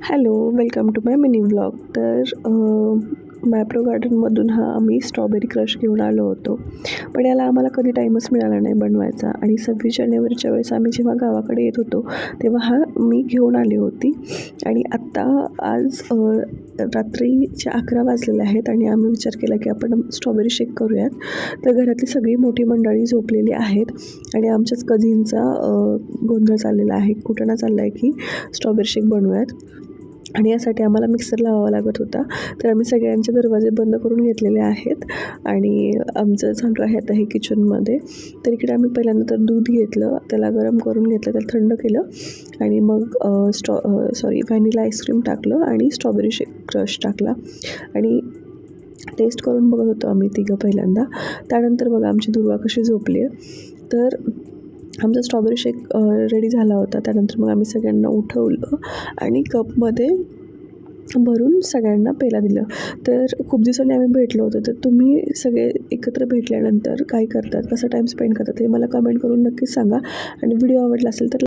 Hello, welcome to my mini vlog. Mapro गार्डनमधून आम्ही strawberry crush घेऊन आलो होतो. पण याला आम्हाला कधी टाईमच मिळाला नाही बनवायचा. आणि 26 जानेवारीच्या वेळेस आम्ही जेव्हा गावाकडे येत होतो तेव्हा मी घेऊन आली होती. आणि आत्ता आज रात्रीचे 11 वाजलेले आहेत आणि आम्ही विचार केला की आपण स्ट्रॉबेरी शेक करूयात. तर घरातली सगळी मोठी मंडळी झोपलेली आहेत आणि आमच्याच कझिनचा गोंधळ चाललेला आहे. कुठं चालला आहे की स्ट्रॉबेरी शेक बनवूयात. आणि यासाठी आम्हाला मिक्सर लावावा लागत होता. तर आम्ही सगळ्यांचे दरवाजे बंद करून घेतलेले आहेत आणि आमचं चालू आहे आता हे किचनमध्ये. तर इकडे आम्ही पहिल्यांदा तर दूध घेतलं, त्याला गरम करून घेतलं, त्याला थंड केलं आणि मग व्हॅनिला आईस्क्रीम टाकलं आणि स्ट्रॉबेरी क्रश टाकला आणि टेस्ट करून बघत होतो आम्ही तिघं पहिल्यांदा. त्यानंतर बघा आमची दुर्वा कशी झोपली आहे. तर आमचा स्ट्रॉबेरी शेक रेडी झाला होता. त्यानंतर मग आम्ही सगळ्यांना उठवलं आणि कपमध्ये भरून सगळ्यांना प्यायला दिलं. तर खूप दिवसांनी आम्ही भेटलो होतो. तर तुम्ही सगळे एकत्र भेटल्यानंतर काय करतात, कसा टाईम स्पेंड करतात हे मला कमेंट करून नक्कीच सांगा. आणि व्हिडिओ आवडला असेल तर